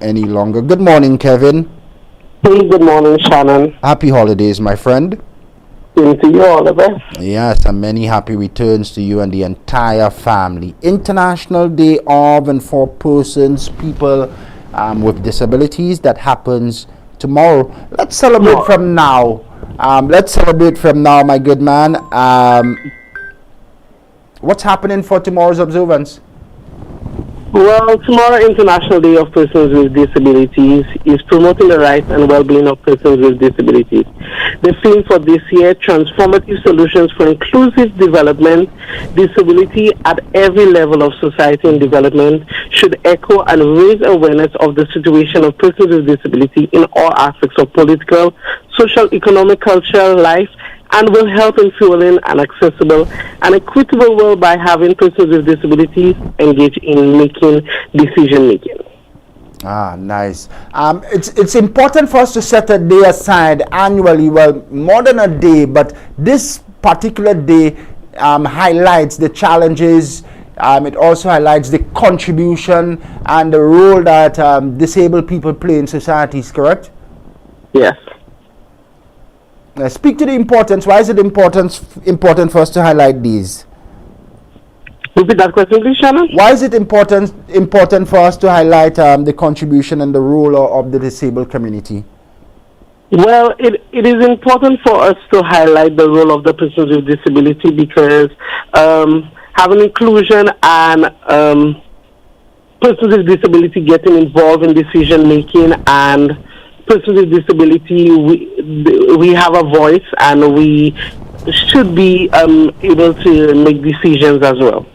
any longer. Good morning, Kevin. Hey, good morning, Shannon. Happy holidays, my friend. Same to you, Oliver. Yes, and many happy returns to you and the entire family. International Day of and for persons, people with disabilities, that happens tomorrow. Let's celebrate from now. My good man. What's happening for tomorrow's observance? Well, tomorrow, International Day of Persons with Disabilities, is promoting the rights and well-being of persons with disabilities. The theme for this year, Transformative Solutions for Inclusive Development, Disability at every level of society and development, should echo and raise awareness of the situation of persons with disability in all aspects of political, social, economic, cultural life, and will help in fueling an accessible and equitable world by having persons with disabilities engage in making decision-making. Ah, nice. It's important for us to set a day aside annually, well, more than a day, but this particular day highlights the challenges. It also highlights the contribution and the role that disabled people play in societies, correct? Yes. Speak to the importance. Why is it important for us to highlight these? Repeat that question, please, Shannon. Why is it important for us to highlight the contribution and the role of the disabled community? Well, it is important for us to highlight the role of the persons with disability because having inclusion and persons with disability getting involved in decision making and persons with disability, we have a voice and we should be able to make decisions as well.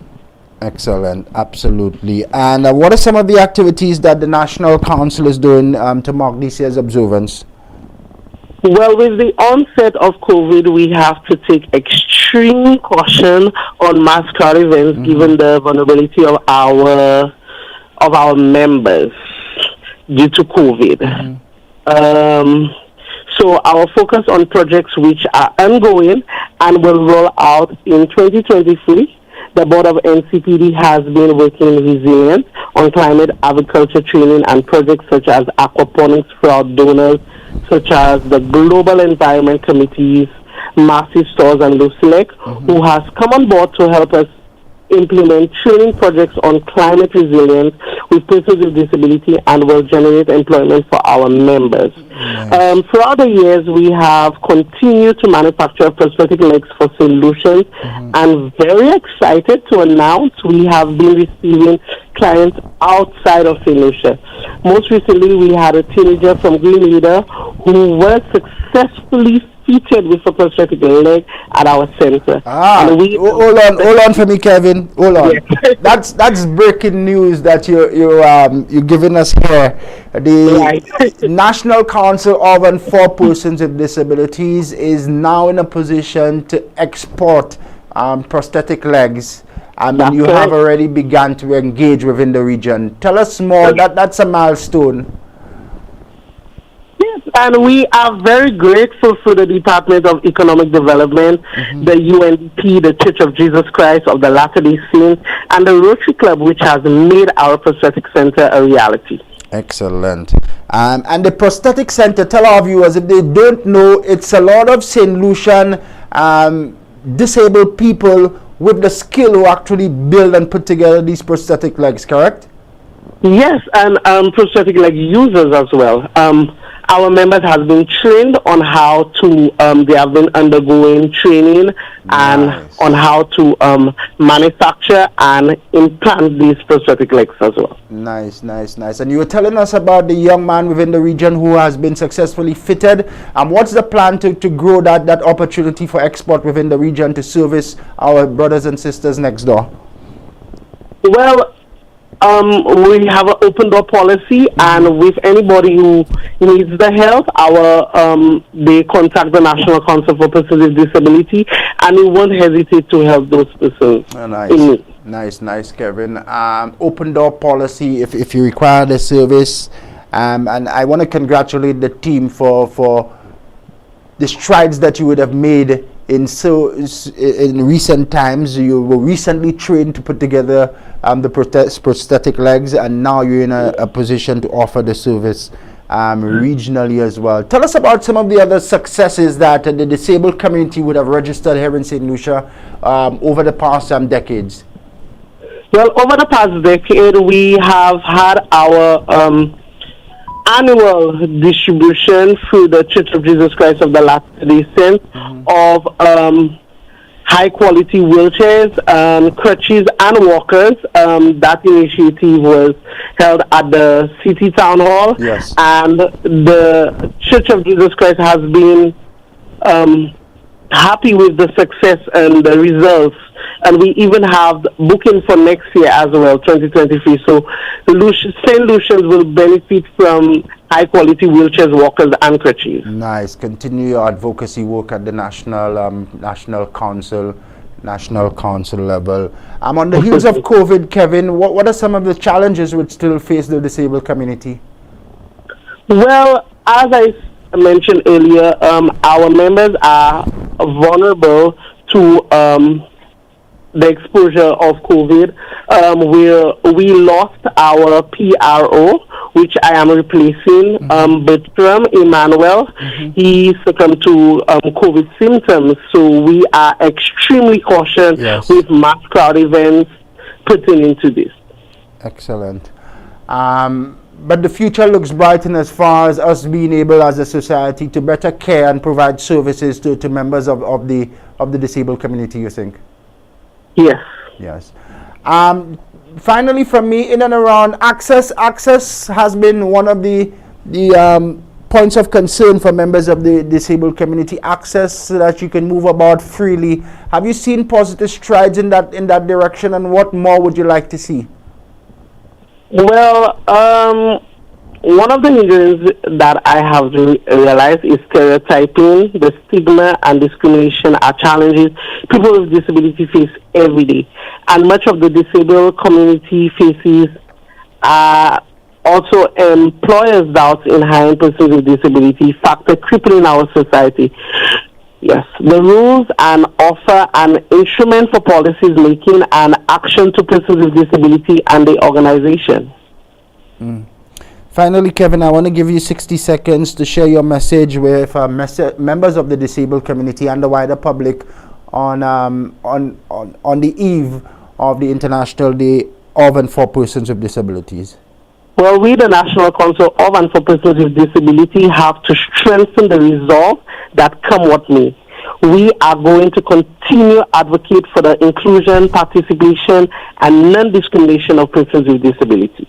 Excellent, absolutely. And what are some of the activities that the National Council is doing to mark this year's observance? Well, with the onset of COVID, we have to take extreme caution on mass crowd events, given the vulnerability of our members due to COVID. So our focus on projects which are ongoing and will roll out in 2023. The Board of NCPD has been working in resilience on climate agriculture training and projects such as aquaponics for our donors, such as the Global Environment Committee's Massive Stores and Lucilec, who has come on board to help us implement training projects on climate resilience with persons with disability and will generate employment for our members. Nice. Throughout the years, we have continued to manufacture prosthetic legs for St. Lucia, and very excited to announce we have been receiving clients outside of St. Lucia. Most recently, we had a teenager from Green Leader who was successfully featured with a prosthetic leg at our center. Hold on for me, Kevin. Hold on. Yeah. That's breaking news that you're giving us here. The National Council of and for Persons with Disabilities is now in a position to export prosthetic legs. And you have already begun to engage within the region. Tell us more. That's a milestone. Yes, and we are very grateful for the Department of Economic Development, the UNDP, the Church of Jesus Christ of the Latter-day Saints, and the Rotary Club, which has made our prosthetic center a reality. Excellent. And the prosthetic center, tell our viewers, if they don't know, it's a lot of St. Lucian disabled people with the skill who actually build and put together these prosthetic legs, correct? Yes, and prosthetic leg users as well. Our members have been trained on how to, they have been undergoing training and on how to manufacture and implant these prosthetic legs as well. Nice. And you were telling us about the young man within the region who has been successfully fitted. What's the plan to grow that opportunity for export within the region to service our brothers and sisters next door? Well, we have an open door policy, and with anybody who needs the help, they contact the National Council for Persons with Disability, and we won't hesitate to help those persons. Nice, Kevin. Open door policy if you require the service, and I want to congratulate the team for the strides that you would have made in recent times. You were recently trained to put together the prosthetic legs, and now you're in a position to offer the service regionally as well. Tell us about some of the other successes that the disabled community would have registered here in St. Lucia over the past decades. Well, over the past decade, we have had our annual distribution through the Church of Jesus Christ of the Latter-day Saints of high-quality wheelchairs, crutches, and walkers. That initiative was held at the City Town Hall. Yes. And the Church of Jesus Christ has been happy with the success and the results. And we even have booking for next year as well, 2023. So St. Lucians will benefit from high-quality wheelchairs, walkers, and crutches. Nice. Continue your advocacy work at the national council level. On the heels of COVID, Kevin, what are some of the challenges which still face the disabled community? Well, as I mentioned earlier, our members are vulnerable to the exposure of COVID. We lost our PRO, which I am replacing, Bertram Emmanuel. He succumbed to COVID symptoms, so we are extremely cautious with mass crowd events pertaining to this. Excellent. But the future looks bright in as far as us being able as a society to better care and provide services to members of the disabled community, you think? Yes. Yes. Finally, from me, in and around access has been one of the points of concern for members of the disabled community. Access so that you can move about freely. Have you seen positive strides in that direction, and what more would you like to see? Well, one of the hindrances that I have realized is stereotyping. The stigma and discrimination are challenges people with disability face every day. And much of the disabled community faces also employers' doubts in hiring persons with disability, factor crippling our society. Yes, the rules and offer an instrument for policies making and action to persons with disability and the organization. Finally, Kevin, I want to give you 60 seconds to share your message with members of the disabled community and the wider public on the eve of the International Day of and for Persons with Disabilities. Well, we, the National Council of and for Persons with Disability, have to strengthen the resolve that come what may. We are going to continue advocate for the inclusion, participation, and non-discrimination of persons with disability.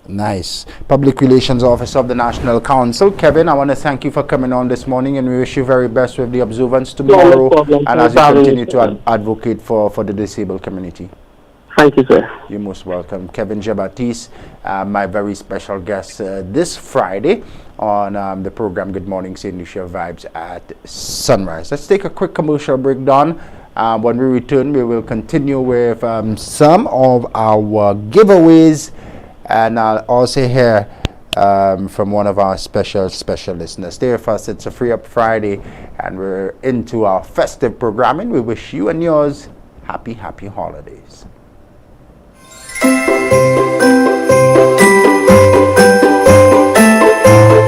Nice. Public Relations Officer of the National Council. Kevin, I want to thank you for coming on this morning, and we wish you very best with the observance tomorrow and as you continue to advocate for the disabled community. Thank you, sir. You're most welcome. Kevin Jean-Baptiste, my very special guest this Friday on the program Good Morning St. Lucia Vibes at Sunrise. Let's take a quick commercial breakdown. When we return, we will continue with some of our giveaways, and I'll also hear from one of our special listeners. Stay with us. It's a Free Up Friday, and we're into our festive programming. We wish you and yours happy holidays.